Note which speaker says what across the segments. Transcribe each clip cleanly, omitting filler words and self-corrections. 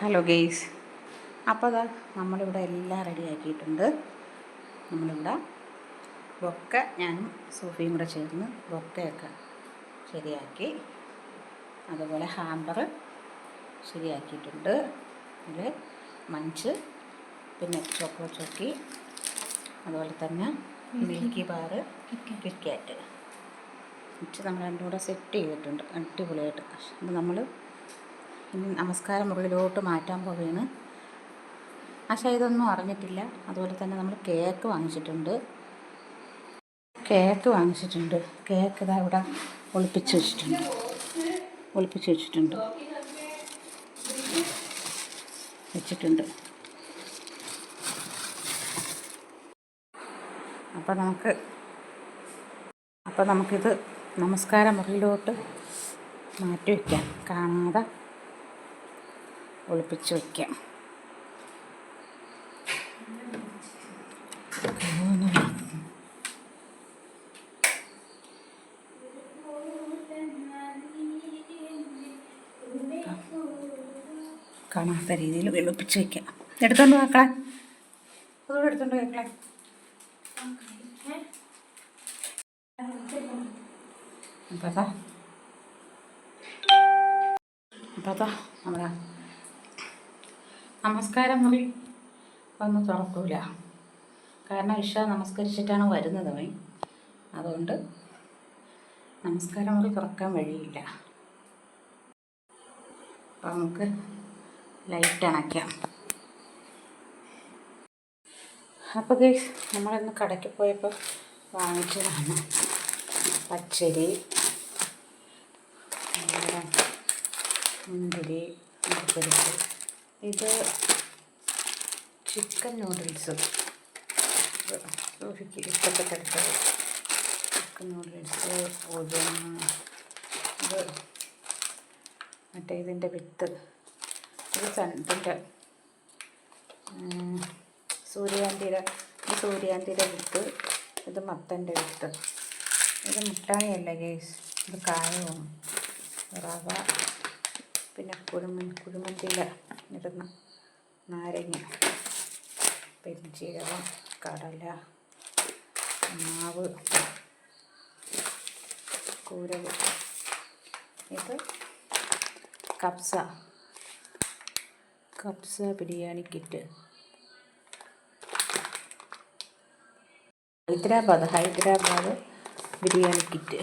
Speaker 1: Hello guys, അപ്പോൾ അതാ നമ്മളിവിടെ എല്ലാം റെഡിയാക്കിയിട്ടുണ്ട്. നമ്മളിവിടെ ബൊക്ക ഞാനും സൂഫിയും കൂടെ ചേർന്ന് ബൊക്കയൊക്കെ ശരിയാക്കി, അതുപോലെ ഹാമ്പർ ശരിയാക്കിയിട്ടുണ്ട്. ഇതിൽ മഞ്ച്, പിന്നെ ചോക്കോ ചോക്കി, അതുപോലെ തന്നെ മിൽക്കി ബാർ, കിറ്റ്കാറ്റ് വെച്ച് നമ്മൾ രണ്ടും കൂടെ സെറ്റ് ചെയ്തിട്ടുണ്ട് അടിപൊളിയായിട്ട്. അപ്പോൾ നമ്മൾ ഇനി നമസ്കാര മുറിയിലോട്ട് മാറ്റാൻ പോവുകയാണ്. ആശ ഇതൊന്നും അറിഞ്ഞിട്ടില്ല. അതുപോലെ തന്നെ നമ്മൾ കേക്ക് വാങ്ങിച്ചിട്ടുണ്ട്. കേക്ക് ഇതാ ഇവിടെ ഒളിപ്പിച്ച് വെച്ചിട്ടുണ്ട്. അപ്പോൾ നമുക്കിത് നമസ്കാര മുറിയിലോട്ട് മാറ്റി വയ്ക്കാം. കാണാതെ ഒളിപ്പിച്ച് വയ്ക്കാം. കാണാത്ത രീതിയിൽ വെളുപ്പിച്ച് വയ്ക്കാം. എടുത്തോണ്ട് വെക്കാൻ അതോടെ എടുത്തോണ്ട് വെക്കാൻ. അപ്പോൾ നമ്മുടെ നമസ്കാരം മുറി വന്ന് തുറക്കൂല. കാരണം ഇഷ നമസ്കരിച്ചിട്ടാണ് വരുന്നത് അവൻ. അതുകൊണ്ട് നമസ്കാരം മുറി തുറക്കാൻ വഴിയില്ല. അപ്പോൾ നമുക്ക് ലൈറ്റ് അണയ്ക്കാം. അപ്പോൾ ഗൈസ്, നമ്മളിന്ന് കടയ്ക്ക് പോയപ്പോൾ വാങ്ങിച്ചതാണ് പച്ചരി, മുന്തിരി, പരിപ്പ്. ഇത് ചിക്കൻ നൂഡിൽസ്, സൂഫിക്ക് ഇഷ്ടപ്പെട്ടെടുത്തത് ചിക്കൻ നൂഡിൽസ്. ഇത് മറ്റേ ഇതിൻ്റെ വിത്ത്, ഇത് ഇതിൻ്റെ സൂര്യാന്തിയുടെ വിത്ത്, ഇത് മത്തൻ്റെ വിത്ത്. ഇത് മുട്ടായിയല്ല ഗൈസ്, ഇത് കായവും റവ, പിന്നെ കുഴിമന്തിയില ഇടുന്ന നാരങ്ങ, പെരുംജീരകം, കടല, മാവ്, കൂരവ്. ഇത് കബ്സ ബിരിയാണി കിറ്റ്. ഹൈദരാബാദ് ബിരിയാണി കിറ്റ്.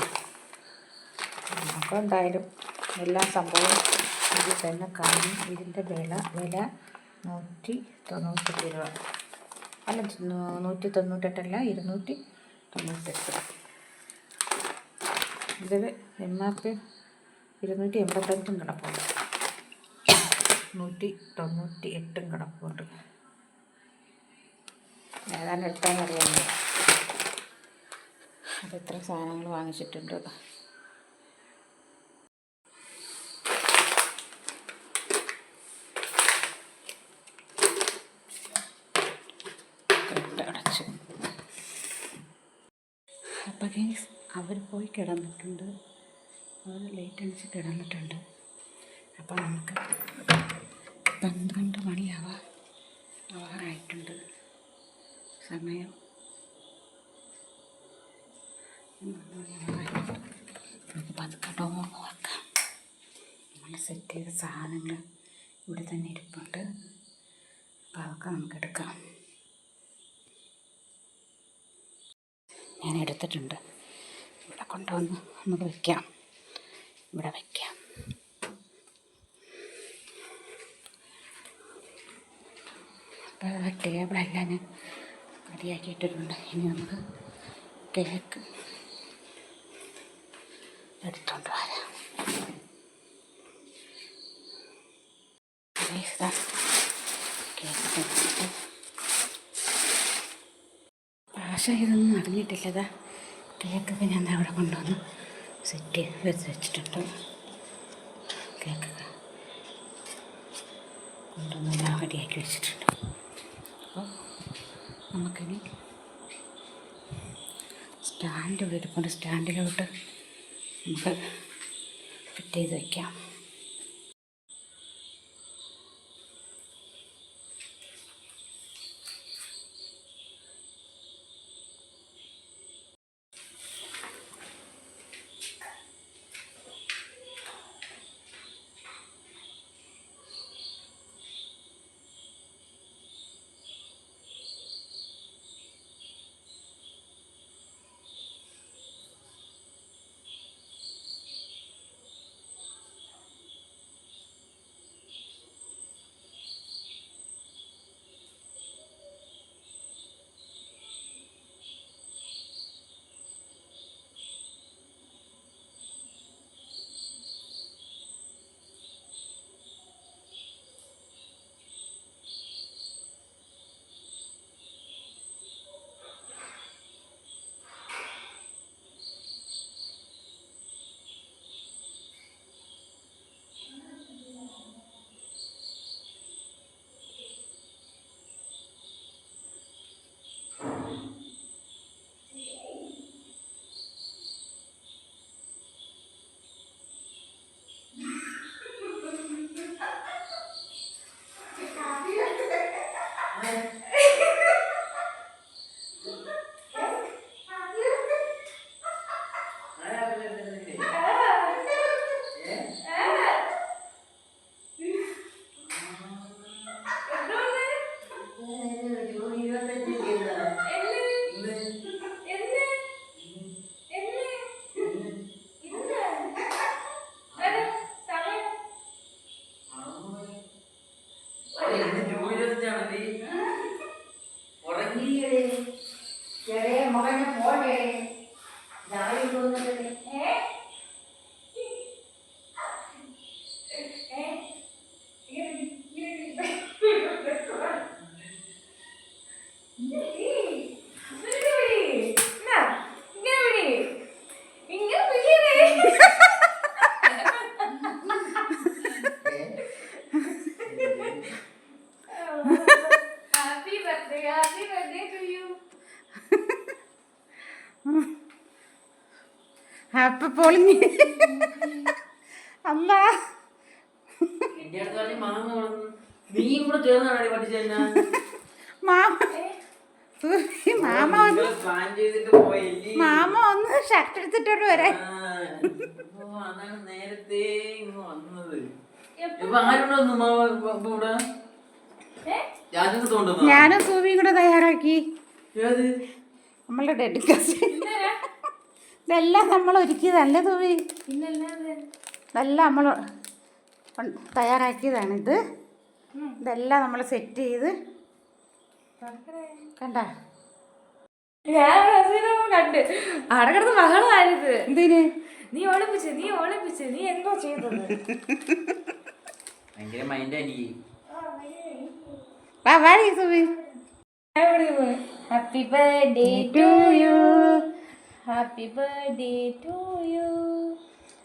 Speaker 1: അപ്പോൾ എന്തായാലും എല്ലാ സംഭവവും ഇതിൽ തന്നെ കാണും. ഇതിൻ്റെ വില 198 രൂപ. അല്ല, 198 അല്ല, 298. ഇതിൽ MRP 285 കിടപ്പുണ്ട്, 198 കിടപ്പുണ്ട്. ഏതാണ്ട് എടുത്താൽ അറിയാമല്ലോ. അത് എത്ര സാധനങ്ങൾ വാങ്ങിച്ചിട്ടുണ്ട്. അടച്ചു. അപ്പോൾ ഗൈസ്, അവർ പോയി കിടന്നിട്ടുണ്ട്. അവർ ലൈറ്റ് അടിച്ച് കിടന്നിട്ടുണ്ട്. അപ്പോൾ നമുക്ക് 12 മണിയാവാറായിട്ടുണ്ട് സമയം. നമുക്ക് പതുക്കെ ഡോർ നോക്കാം. നമ്മൾ സെറ്റ് ചെയ്ത സാധനങ്ങൾ ഇവിടെ തന്നെ ഇരിപ്പുണ്ട്. അപ്പോൾ അതൊക്കെ നമുക്കെടുക്കാം. ഞാൻ എടുത്തിട്ടുണ്ട്. ഇവിടെ കൊണ്ടുവന്ന് നമുക്ക് വയ്ക്കാം. ഇവിടെ വയ്ക്കാം. അപ്പോൾ ടേബിളെല്ലാം ഞാൻ റെഡിയാക്കിയിട്ടിട്ടുണ്ട്. ഇനി നമുക്ക് കേക്ക് എടുത്തോണ്ട് വരാം. കേക്ക് ആശ ഇതൊന്നും അറിഞ്ഞിട്ടില്ലതാ. കേക്കൊക്കെ ഞാൻ അവിടെ കൊണ്ടുവന്ന് സെറ്റ് ചെയ്ത് വെച്ചിട്ടുണ്ട്. കേക്കൊക്കെ കൊണ്ടുവന്ന് എല്ലാം റെഡിയാക്കി വെച്ചിട്ടുണ്ട്. അപ്പോൾ നമുക്കിനി സ്റ്റാൻഡ് ഇവിടെ ഇരിപ്പുണ്ട്. സ്റ്റാൻഡിലോട്ട് നമുക്ക് ഫിറ്റ് ചെയ്ത് വയ്ക്കാം. അപ്പൊ പൊളിഞ്ഞ് അമ്മ മാമ ഒന്ന് ഷർട്ട് എടുത്തിട്ടോട്ട് വരാൻ.
Speaker 2: നേരത്തെ
Speaker 1: ഞാനും സൂവിയും കൂടെ തയ്യാറാക്കി. നമ്മളുടെ ഡെഡിക്കേഷൻ ഇതെല്ലാം നമ്മൾ ഒരുക്കിയതല്ലേ സൂവി? ഇതെല്ലാം നമ്മൾ തയ്യാറാക്കിയതാണ്. ഇതെല്ലാം നമ്മൾ സെറ്റ് ചെയ്ത് കണ്ട.
Speaker 3: കണ്ട് അവിടെ കിടന്ന് ബഹളമായത്.
Speaker 1: എന്തിന്
Speaker 3: നീ ഒളിപ്പിച്ച് നീ എന്തോ ചെയ്തത്? Happy birthday to you, happy birthday to you,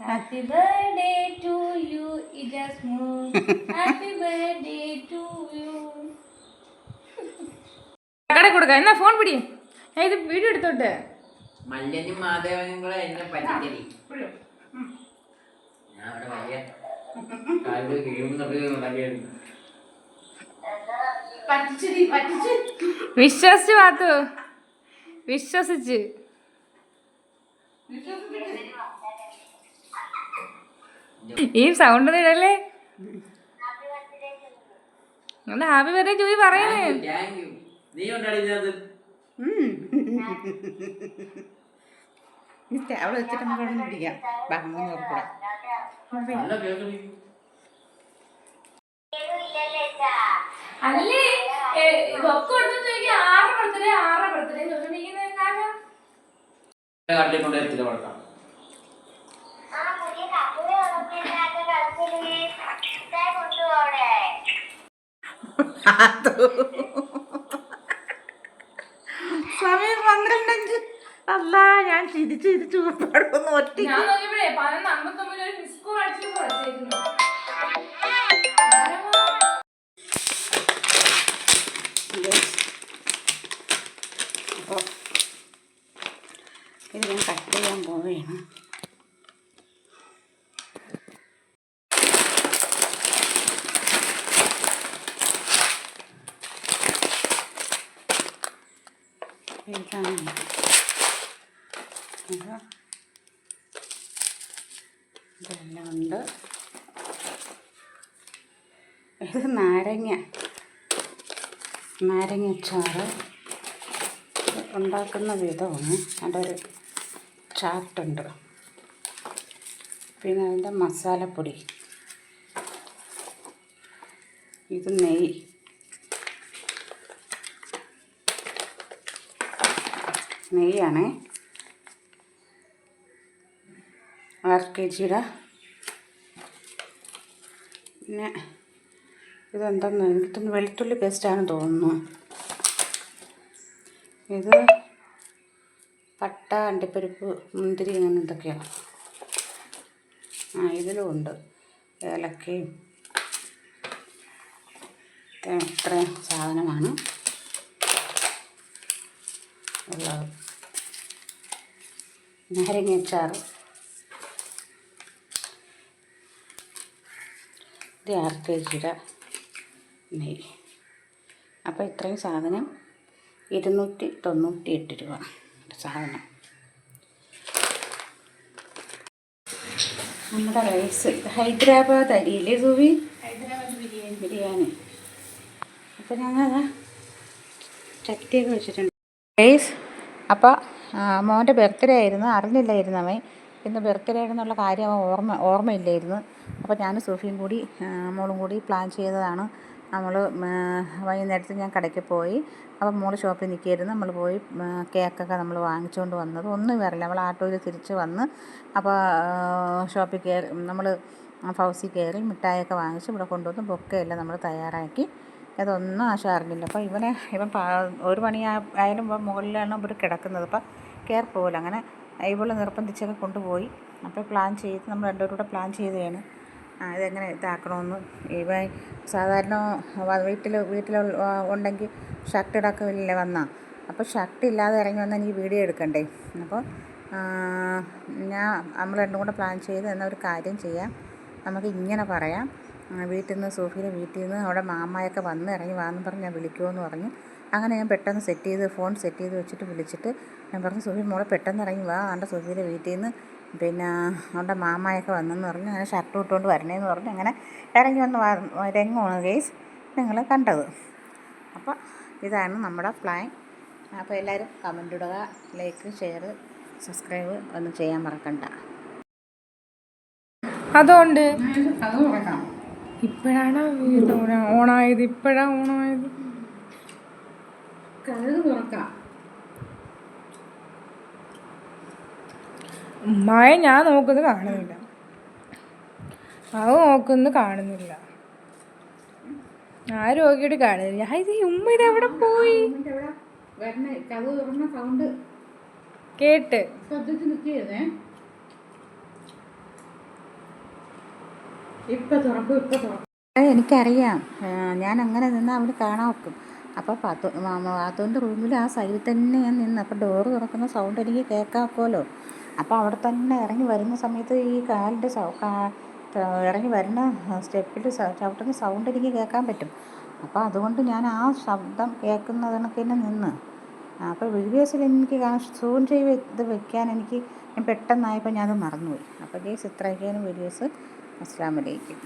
Speaker 3: happy birthday to you ഇജസ്മു, ഹാപ്പി ബർത്ത്ഡേ ടു യു. കട കൊടുക്കാം. എന്നാ ഫോൺ പിടി, ഞാൻ ഇത് വീഡിയോ എടുത്തോട്ടെ.
Speaker 2: മല്ലനും മാധവനും കൂടെ എന്നെ പറ്റിക്കരി. ഞാൻ അവിടെ വലിയ
Speaker 3: വിശ്വസിച്ച് പാത്തു, വിശ്വസിച്ച്. ഈ സൗണ്ട് ഇടല്ലേ? ഹാപ്പി ബർത്ത്ഡേ ജൂയി പറയണേ.
Speaker 2: നീ ഉണ്ടായിരുന്നത്
Speaker 1: അവിടെ വെച്ചിട്ട് നമുക്ക് പിടിക്കാം.
Speaker 3: അല്ലേ ഒക്കെ എടുത്ത് ആറ് ബർത്ത്ഡേ ചോദിച്ചോണ്ടിരിക്കുന്ന
Speaker 1: സമയം 12. അല്ല, ഞാൻ ചിരിച്ചു പാടുന്നു. ഒറ്റ
Speaker 3: ഞാൻ നോക്കിയപ്പോഴേ 11:59 ഒരു മിസ് കോൾ അടിച്ചു.
Speaker 1: ഇത് ഞാൻ കട്ട് ചെയ്യാൻ പോവുകയാണ്. ഇതെല്ലാം ഉണ്ട്. ഇത് നാരങ്ങച്ചാറ് ഉണ്ടാക്കുന്ന വിധമാണ്. അതിൻ്റെ ഒരു ചാർട്ടുണ്ട്. പിന്നെ അതിൻ്റെ മസാലപ്പൊടി, ഇത് നെയ്യാണ്. 6 kg. പിന്നെ ഇതെന്താന്ന് എനിക്കൊന്ന് വെളുത്തുള്ളി പേസ്റ്റാണെന്ന് തോന്നുന്നു. ഇത് പട്ട, അണ്ടിപ്പരിപ്പ്, മുന്തിരി, അങ്ങനെ എന്തൊക്കെയാണ്. ഇതിലും ഉണ്ട് ഏലക്കയും. ഇത്രയും സാധനമാണ് ഉള്ളത്. നാരങ്ങച്ചാറ്, ഇത് 6 kg നെയ്യ്. അപ്പോൾ ഇത്രയും സാധനം 298 രൂപ സാധനം. നമ്മുടെ റൈസ് ഹൈദരാബാദ് അരിയില്ലേ സൂവി? ബിരിയാണി. അപ്പോൾ ഞങ്ങൾ ചട്ടിയൊക്കെ വെച്ചിട്ടുണ്ട്. റൈസ്. അപ്പോൾ മോൻ്റെ ബർത്ത്ഡേ ആയിരുന്നു, അറിഞ്ഞില്ലായിരുന്നു അവൻ ഇന്ന് ബർത്ത്ഡേ ആണെന്നുള്ള കാര്യം അവൻ ഓർമ്മയില്ലായിരുന്നു. അപ്പോൾ ഞാനും സോഫിയും കൂടി മോളും കൂടി പ്ലാൻ ചെയ്തതാണ്. നമ്മൾ വൈകുന്നേരത്ത് ഞാൻ കടയ്ക്ക് പോയി. അപ്പം മോള് ഷോപ്പിൽ നിൽക്കുകയായിരുന്നു. നമ്മൾ പോയി കേക്കൊക്കെ നമ്മൾ വാങ്ങിച്ചുകൊണ്ട് വന്നത് ഒന്നും വരില്ല. നമ്മൾ ആട്ടോയിൽ തിരിച്ച് വന്ന് അപ്പോൾ ഷോപ്പിൽ കയറി നമ്മൾ ഫൗസി കയറി മിഠായിയൊക്കെ വാങ്ങിച്ച് ഇവിടെ കൊണ്ടുവന്ന് ബൊക്കെയെല്ലാം നമ്മൾ തയ്യാറാക്കി. അതൊന്നും ആശ അറിഞ്ഞില്ല. അപ്പോൾ ഇവൻ 1 മണി ആയാലും മുകളിലാണ് ഇവിടെ കിടക്കുന്നത്. അപ്പം കയറി പോകില്ല. അങ്ങനെ ഇവള് നിർബന്ധിച്ചൊക്കെ കൊണ്ടുപോയി. അപ്പോൾ പ്ലാൻ ചെയ്ത് നമ്മൾ രണ്ടുപേരും കൂടെ പ്ലാൻ ചെയ്തതാണ് ഇതെങ്ങനെ ഇതാക്കണമെന്ന്. ഇവൻ സാധാരണ വീട്ടിൽ ഉണ്ടെങ്കിൽ ഷർട്ട് ഇടാക്കില്ലേ വന്നാൽ, അപ്പോൾ ഷർട്ട് ഇല്ലാതെ ഇറങ്ങി വന്നാൽ എനിക്ക് വീഡിയോ എടുക്കണ്ടേ. അപ്പോൾ നമ്മൾ രണ്ടും കൂടെ പ്ലാൻ ചെയ്ത് എന്നാൽ ഒരു കാര്യം ചെയ്യാം, നമുക്ക് ഇങ്ങനെ പറയാം, സോഫിയുടെ വീട്ടിൽ നിന്ന് അവിടെ മാമായൊക്കെ വന്ന് ഇറങ്ങി വാന്ന് പറഞ്ഞ് ഞാൻ വിളിക്കുമെന്ന് പറഞ്ഞു. അങ്ങനെ ഞാൻ പെട്ടെന്ന് ഫോൺ സെറ്റ് ചെയ്ത് വെച്ചിട്ട് വിളിച്ചിട്ട് ഞാൻ പറഞ്ഞു, സോഫി മോളെ പെട്ടെന്ന് ഇറങ്ങി വാ, അവിടെ സോഫിയുടെ വീട്ടിൽ നിന്ന് പിന്നെ അവിടെ മാമായൊക്കെ വന്നെന്ന് പറഞ്ഞു. അങ്ങനെ ഷർട്ട് ഇട്ടുകൊണ്ട് വരണേന്ന് പറഞ്ഞു. അങ്ങനെ ഇറങ്ങി വന്ന് രംഗമാണ് ഗൈസ് നിങ്ങൾ കണ്ടത്. അപ്പോൾ ഇതാണ് നമ്മുടെ പ്ലാൻ. അപ്പോൾ എല്ലാവരും കമൻ്റ് ഇടുക, ലൈക്ക്, ഷെയർ, സബ്സ്ക്രൈബ് ഒന്നും ചെയ്യാൻ മറക്കണ്ട.
Speaker 3: അതുകൊണ്ട്
Speaker 1: അത് തുറക്കാം.
Speaker 3: ഇപ്പോഴാണ് ഓണായത്.
Speaker 1: കഥക് തുറക്കാം.
Speaker 3: ഉമ്മായ ഞാൻ നോക്കുന്നത് കാണുന്നില്ല, അത് നോക്കുന്നത് കാണുന്നില്ല, ആരും നോക്കിയിട്ട് കാണുന്നില്ല. ഇത് ഉമ്മ ഇത് എവിടെ പോയി
Speaker 1: കഥ തുറന്ന സൗണ്ട്
Speaker 3: കേട്ട്
Speaker 1: ശ്രദ്ധിച്ച് നിൽക്കിയതേ. ഇപ്പം തുറക്കും. എനിക്കറിയാം, ഞാൻ അങ്ങനെ നിന്ന് അവിടെ കാണാൻ വെക്കും. അപ്പോൾ പാത്തുവിൻ്റെ റൂമിൽ ആ സൈഡിൽ തന്നെ ഞാൻ നിന്ന്. അപ്പോൾ ഡോറ് തുറക്കുന്ന സൗണ്ട് എനിക്ക് കേൾക്കാൻ ഒക്കുമല്ലോ. അപ്പോൾ അവിടെ തന്നെ ഇറങ്ങി വരുന്ന സമയത്ത് ഈ കാലിൻ്റെ ഇറങ്ങി വരുന്ന സ്റ്റെപ്പിൽ ചവിട്ടുന്ന സൗണ്ട് എനിക്ക് കേൾക്കാൻ പറ്റും. അപ്പോൾ അതുകൊണ്ട് ഞാൻ ആ ശബ്ദം കേൾക്കുന്നതിനൊക്കെ തന്നെ നിന്ന്. അപ്പോൾ വീഡിയോസിൽ എനിക്ക് സൂം ചെയ്ത് വെക്കാൻ ഞാൻ പെട്ടെന്നായപ്പോൾ ഞാനത് മറന്നുപോയി. അപ്പോൾ ഗൈസ് ഇത്രയൊക്കെയാണ് വീഡിയോസ്. അസ്സലാമു അലൈക്കും.